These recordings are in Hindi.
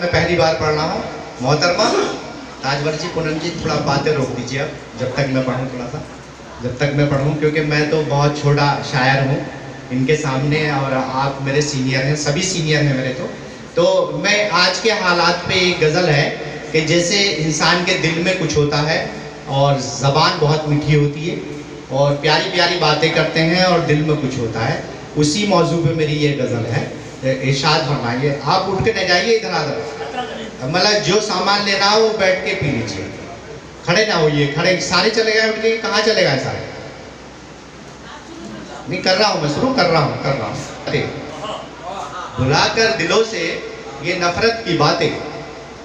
मैं पहली बार पढ़ रहा हूँ। मोहतरमा ताजवर जी, पूनम जी, थोड़ा बातें रोक दीजिए अब, जब तक मैं पढ़ूँ, थोड़ा सा जब तक मैं पढ़ूँ, क्योंकि मैं तो बहुत छोटा शायर हूँ इनके सामने, और आप मेरे सीनियर हैं, सभी सीनियर हैं मेरे। तो मैं आज के हालात पे एक गज़ल है कि जैसे इंसान के दिल में कुछ होता है और ज़बान बहुत मीठी होती है और प्यारी प्यारी बातें करते हैं और दिल में कुछ होता है, उसी मौजू पे मेरी ये गज़ल है। इरशाद फरमाइए। आप उठ के न जाइए इधर आधर, मतलब जो सामान लेना हो वो बैठ के पी लीजिए, खड़े ना होइए। खड़े सारे चले गए उठ के, कहाँ चले गए सारे? नहीं कर रहा हूँ मैं, शुरू कर रहा हूँ। भुलाकर दिलों से ये नफरत की बातें,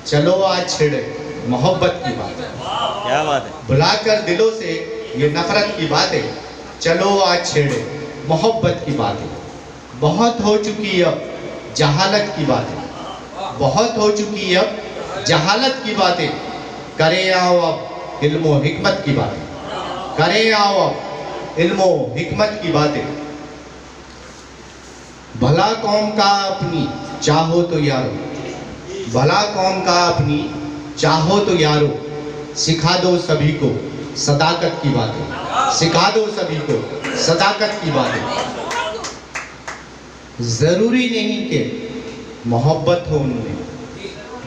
चलो आज छेड़े मोहब्बत की बातें। क्या बात है। भुलाकर दिलों से ये नफरत की बातें, चलो आज छेड़े मोहब्बत की बातें। बहुत हो चुकी अब जहालत की बातें, बहुत हो चुकी अब जहालत की बातें, करे आओ अब इल्मो हिकमत की बातें, करे आओ अब इल्मो हिकमत की बातें। भला कौम का अपनी चाहो तो यारो, भला कौम का अपनी चाहो तो यारो, सिखा दो सभी को सदाकत की बातें, सिखा दो सभी को सदाकत की बातें। ज़रूरी नहीं कि मोहब्बत हो उनमें,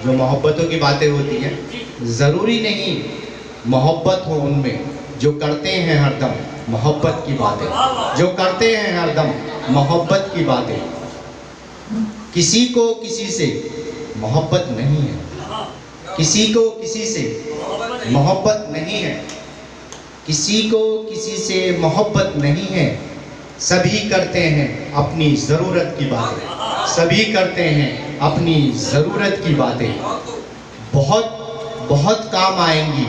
जो मोहब्बतों की बातें होती हैं, ज़रूरी नहीं मोहब्बत हो उनमें, जो करते हैं हरदम मोहब्बत की बातें, जो करते हैं हरदम मोहब्बत की बातें। किसी को किसी से मोहब्बत नहीं है, किसी को किसी से मोहब्बत नहीं है, किसी को किसी से मोहब्बत नहीं है। सभी करते हैं अपनी ज़रूरत की बातें, सभी करते हैं अपनी ज़रूरत की बातें। बहुत बहुत काम आएंगी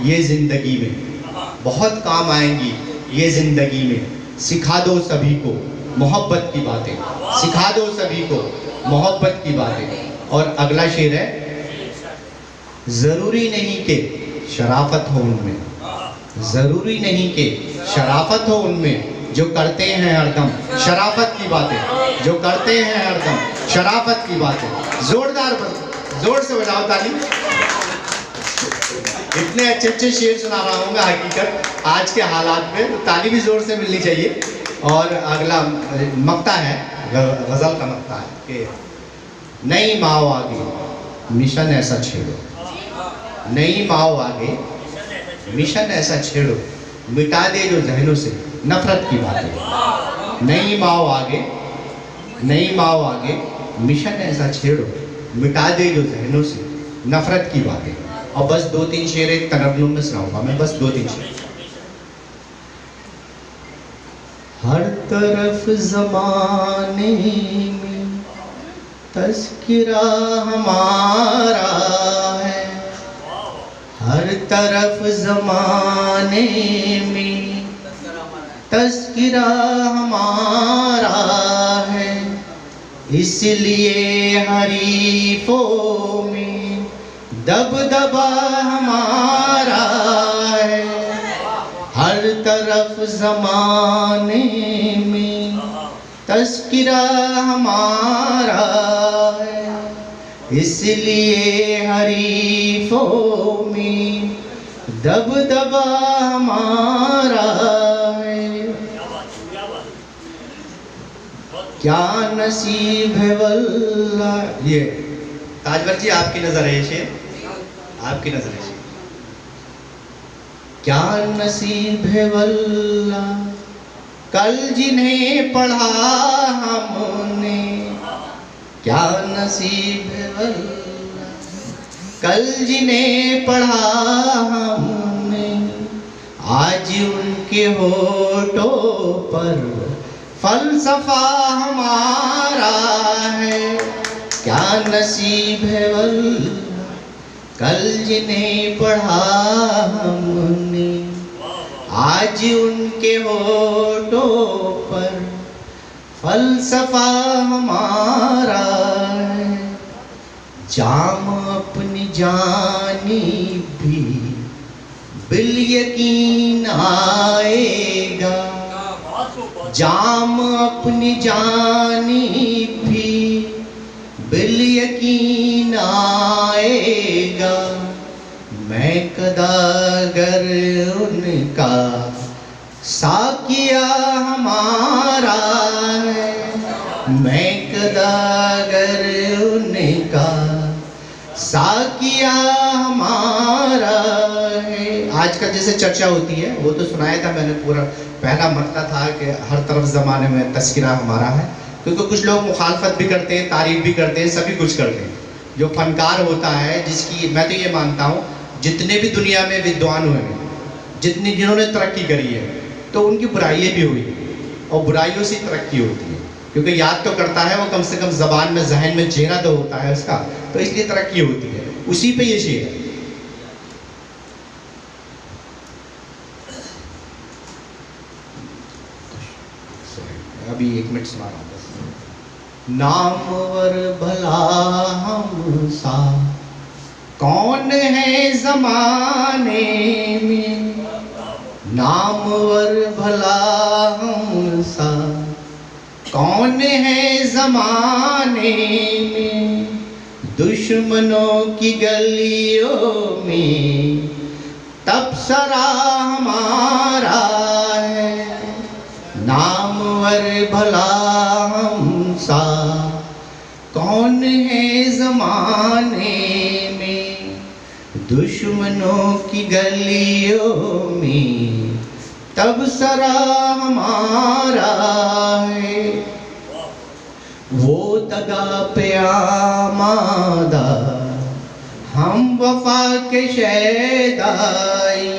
ये ज़िंदगी में, बहुत काम आएंगी ये ज़िंदगी में। सिखा दो सभी को मोहब्बत की बातें, सिखा दो सभी को मोहब्बत की बातें। और अगला शेर है, ज़रूरी नहीं कि शराफत हो उनमें, ज़रूरी नहीं कि शराफत हो उनमें, जो करते हैं हरदम शराफत की बातें, जो करते हैं हरदम शराफत की बातें। जोरदार जोर से बजाओ ताली। इतने अच्छे अच्छे शेर सुना रहा हूँ मैं हकीकत आज के हालात में, तो ताली भी जोर से मिलनी चाहिए। और अगला मक्ता है, गज़ल का मक्ता है कि नई माओ आगे मिशन ऐसा छेड़ो, नई माओ आगे मिशन ऐसा छेड़ो, मिटा दे जो जहनों से नफरत की बातें। नई माओ आगे, नई माओ आगे मिशन ऐसा छेड़ो, मिटा दे जो जहनों से नफरत की बातें। और बस दो तीन शेर एक तरन्नुम में सुनाऊंगा मैं, बस दो तीन शेर। हर तरफ ज़माने में तज़किरा हमारा है, हर तरफ ज़माने में तज़किरा हमारा है। इसलिए हरीफों में दबदबा हमारा है, हर तरफ ज़माने में तज़किरा हमारा है। इसलिए हरीफों में दबदबा हमारा है। क्या नसीब है वल्ला। ये ताजवर जी आपकी नज़र है ये शेर, आपकी नज़र है शेर। क्या नसीब है वल्ला कल जिन्हें पढ़ा हमने, क्या नसीब है वल्ला कल जिन्हें पढ़ा हमने, आज उनके होठों पर फलसफा हमारा है। क्या नसीब है वल्ला कल जिन्हें पढ़ा हमने, आज उनके होठों पर फलसफा हमारा है। जाम अपनी जानी भी बिल यकीन आएगा, जाम अपनी जानी भी बिल यकीन आएगा, मैं कदागर उनका साकिया हमारा है, मैं कदागर उनका साकिया हमारा है। आजकल जैसे चर्चा होती है वो तो सुनाया था मैंने, पूरा पहला मसला था कि हर तरफ ज़माने में तस्किरा हमारा है, क्योंकि कुछ लोग मुखालफत भी करते हैं, तारीफ भी करते हैं, सभी कुछ करते हैं। जो फनकार होता है, जिसकी मैं तो ये मानता हूँ जितने भी दुनिया में विद्वान हुए हैं, जिन्होंने तरक्की करी है, तो उनकी बुराइयाँ भी हुई और बुराइयों से तरक्की होती है, क्योंकि याद तो करता है वो, कम से कम ज़बान में, जहन में चेहरा तो होता है उसका, तो इसलिए तरक्की होती है। उसी पे ये शेर है। अभी 1 मिनट सुना रहा हूँ बस। नामवर भला हम सा कौन है ज़माने में, नामवर भला हम सा कौन है ज़माने में, दुश्मनों की गलियों में तबसरा हमारा है, नामवर भला हम सा कौन है ज़माने में, दुश्मनों की गलियों में तबसरा हमारा है। वो दगा पे आमादा हम वफा के शैदाई,